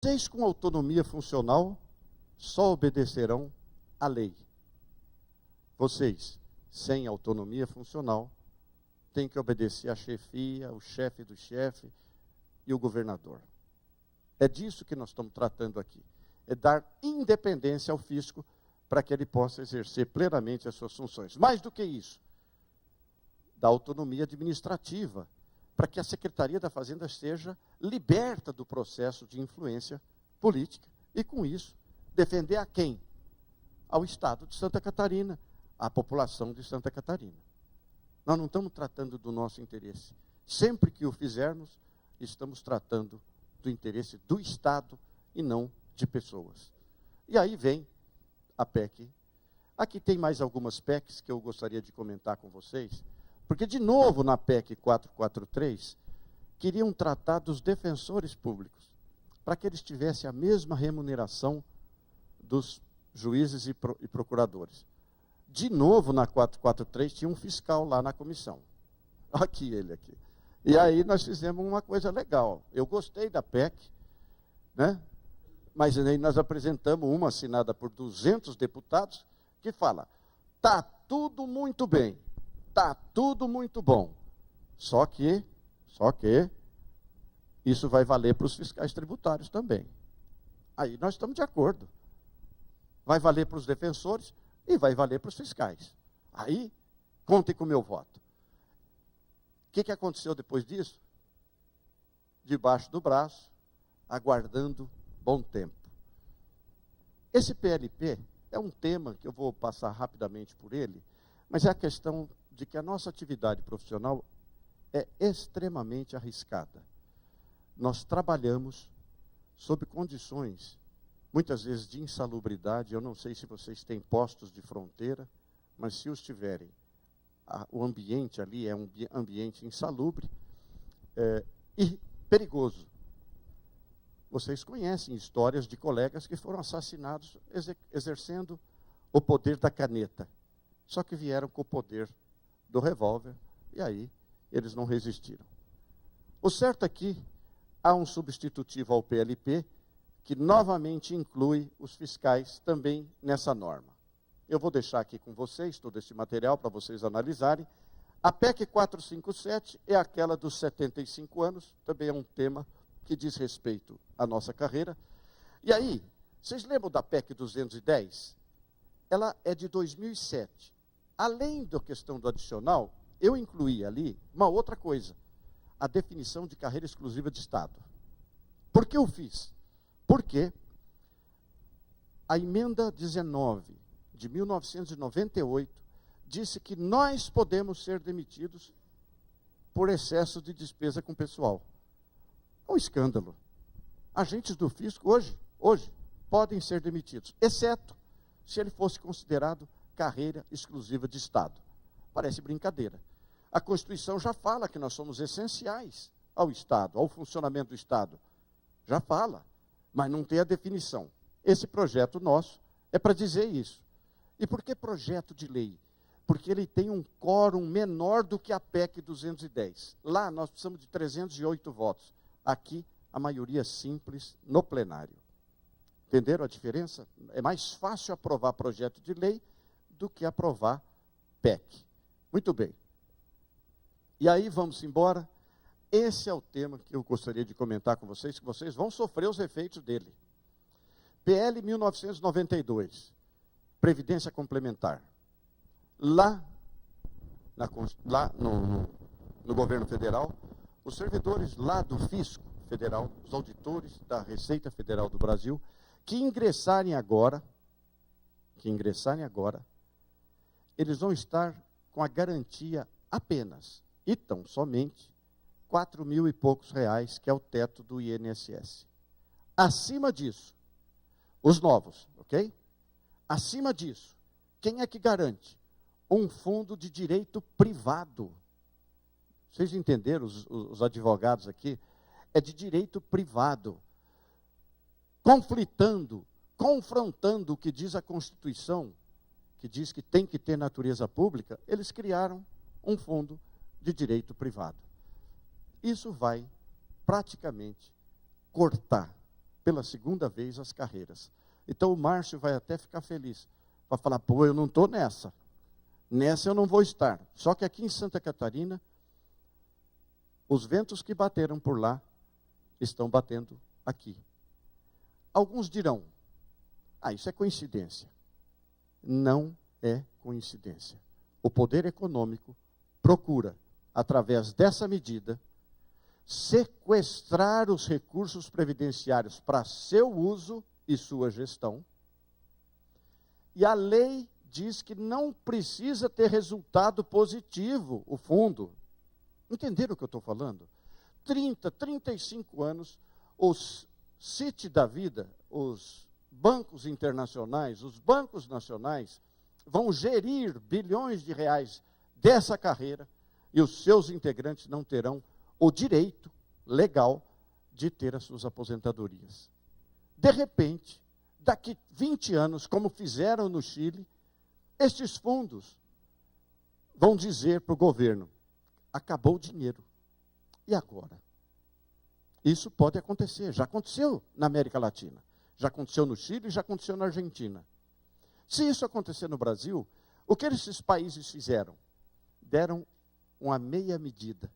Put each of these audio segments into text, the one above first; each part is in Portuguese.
Vocês com autonomia funcional só obedecerão à lei. Vocês, sem autonomia funcional, têm que obedecer à chefia, o chefe do chefe e o governador. É disso que nós estamos tratando aqui. É dar independência ao fisco para que ele possa exercer plenamente as suas funções. Mais do que isso, da autonomia administrativa, para que a Secretaria da Fazenda seja liberta do processo de influência política e, com isso, defender a quem? Ao Estado de Santa Catarina, à população de Santa Catarina. Nós não estamos tratando do nosso interesse. Sempre que o fizermos, estamos tratando do interesse do Estado e não de pessoas. E aí vem a PEC. Aqui tem mais algumas PECs que eu gostaria de comentar com vocês, porque, de novo, na PEC 443, queriam tratar dos defensores públicos, para que eles tivessem a mesma remuneração dos juízes e procuradores. De novo, na 443, tinha um fiscal lá na comissão. Aqui, ele aqui. E aí nós fizemos uma coisa legal. Eu gostei da PEC, né? Mas aí nós apresentamos uma assinada por 200 deputados, que fala, está tudo muito bem, está tudo muito bom, só que isso vai valer para os fiscais tributários também. Aí nós estamos de acordo. Vai valer para os defensores e vai valer para os fiscais. Aí, contem com o meu voto. O que aconteceu depois disso? Debaixo do braço, aguardando bom tempo. Esse PLP é um tema que eu vou passar rapidamente por ele, mas é a questão de que a nossa atividade profissional é extremamente arriscada. Nós trabalhamos sob condições, muitas vezes de insalubridade. Eu não sei se vocês têm postos de fronteira, mas se os tiverem, o ambiente ali é um ambiente insalubre e perigoso. Vocês conhecem histórias de colegas que foram assassinados exercendo o poder da caneta, só que vieram com o poder do revólver, e aí eles não resistiram. O certo é que há um substitutivo ao PLP, que novamente inclui os fiscais também nessa norma. Eu vou deixar aqui com vocês todo esse material para vocês analisarem. A PEC 457 é aquela dos 75 anos, também é um tema que diz respeito à nossa carreira. E aí, vocês lembram da PEC 210? Ela é de 2007. Além da questão do adicional, eu incluí ali uma outra coisa, a definição de carreira exclusiva de Estado. Por que eu fiz? Porque a emenda 19 de 1998 disse que nós podemos ser demitidos por excesso de despesa com pessoal. É um escândalo. Agentes do fisco hoje podem ser demitidos, exceto se ele fosse considerado carreira exclusiva de Estado. Parece brincadeira. A Constituição já fala que nós somos essenciais ao Estado, ao funcionamento do Estado. Já fala, mas não tem a definição. Esse projeto nosso é para dizer isso. E por que projeto de lei? Porque ele tem um quórum menor do que a PEC 210. Lá nós precisamos de 308 votos. Aqui, a maioria simples no plenário. Entenderam a diferença? É mais fácil aprovar projeto de lei do que aprovar PEC. Muito bem. E aí, vamos embora. Esse é o tema que eu gostaria de comentar com vocês, que vocês vão sofrer os efeitos dele. PL 1992, Previdência Complementar. Lá no governo federal, os servidores lá do Fisco Federal, os auditores da Receita Federal do Brasil, que ingressarem agora, eles vão estar com a garantia apenas, e tão somente, 4 mil e poucos reais, que é o teto do INSS. Acima disso, os novos, ok? Acima disso, quem é que garante? Um fundo de direito privado. Vocês entenderam, os advogados aqui? É de direito privado. Confrontando o que diz a Constituição, que diz que tem que ter natureza pública, eles criaram um fundo de direito privado. Isso vai praticamente cortar pela segunda vez as carreiras. Então o Márcio vai até ficar feliz. Vai falar, pô, eu não estou nessa. Nessa eu não vou estar. Só que aqui em Santa Catarina, os ventos que bateram por lá estão batendo aqui. Alguns dirão, isso é coincidência. Não é coincidência. O poder econômico procura, através dessa medida, sequestrar os recursos previdenciários para seu uso e sua gestão. E a lei diz que não precisa ter resultado positivo o fundo. Entenderam o que eu estou falando? 30, 35 anos, os Citi da vida, os bancos internacionais, os bancos nacionais, vão gerir bilhões de reais dessa carreira e os seus integrantes não terão o direito legal de ter as suas aposentadorias. De repente, daqui 20 anos, como fizeram no Chile, estes fundos vão dizer para o governo, acabou o dinheiro. E agora? Isso pode acontecer, já aconteceu na América Latina, já aconteceu no Chile, já aconteceu na Argentina. Se isso acontecer no Brasil, o que esses países fizeram? Deram uma meia medida,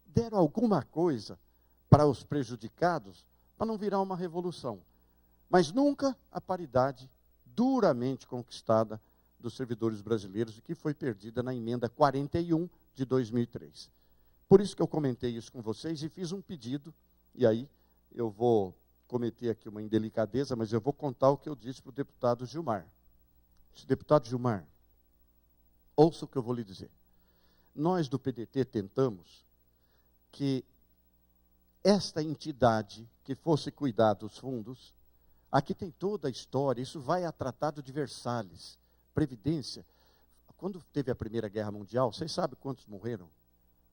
deram alguma coisa para os prejudicados, para não virar uma revolução. Mas nunca a paridade duramente conquistada dos servidores brasileiros, que foi perdida na emenda 41 de 2003. Por isso que eu comentei isso com vocês e fiz um pedido, e aí eu vou cometer aqui uma indelicadeza, mas eu vou contar o que eu disse para o deputado Gilmar. Deputado Gilmar, ouça o que eu vou lhe dizer. Nós do PDT tentamos que esta entidade que fosse cuidar dos fundos, aqui tem toda a história, isso vai a Tratado de Versalhes, Previdência. Quando teve a Primeira Guerra Mundial, vocês sabem quantos morreram?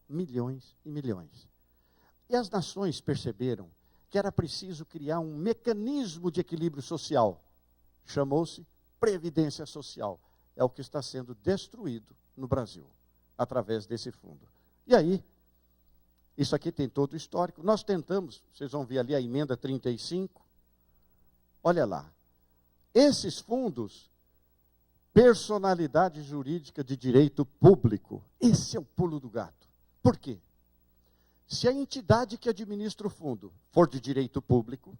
Milhões e milhões. E as nações perceberam que era preciso criar um mecanismo de equilíbrio social. Chamou-se Previdência Social. É o que está sendo destruído no Brasil, através desse fundo. E aí, isso aqui tem todo o histórico. Nós tentamos, vocês vão ver ali a emenda 35. Olha lá. Esses fundos, personalidade jurídica de direito público, esse é o pulo do gato. Por quê? Se a entidade que administra o fundo for de direito público,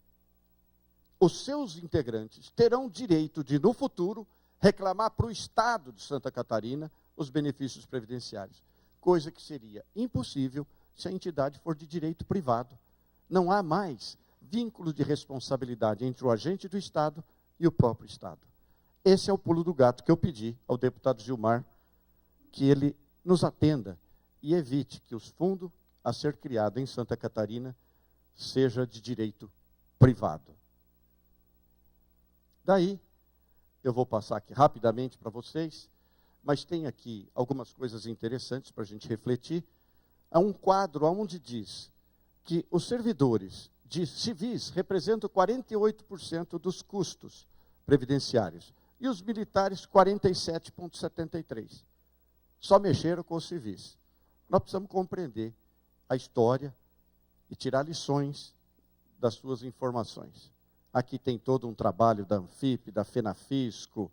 os seus integrantes terão direito de, no futuro, reclamar para o Estado de Santa Catarina os benefícios previdenciários, coisa que seria impossível se a entidade for de direito privado. Não há mais vínculo de responsabilidade entre o agente do Estado e o próprio Estado. Esse é o pulo do gato que eu pedi ao deputado Gilmar, que ele nos atenda e evite que os fundos a ser criado em Santa Catarina seja de direito privado. Daí, eu vou passar aqui rapidamente para vocês, mas tem aqui algumas coisas interessantes para a gente refletir. Há um quadro onde diz que os servidores de civis representam 48% dos custos previdenciários e os militares 47,73%. Só mexeram com os civis. Nós precisamos compreender a história e tirar lições das suas informações. Aqui tem todo um trabalho da Anfip, da FENAFISCO,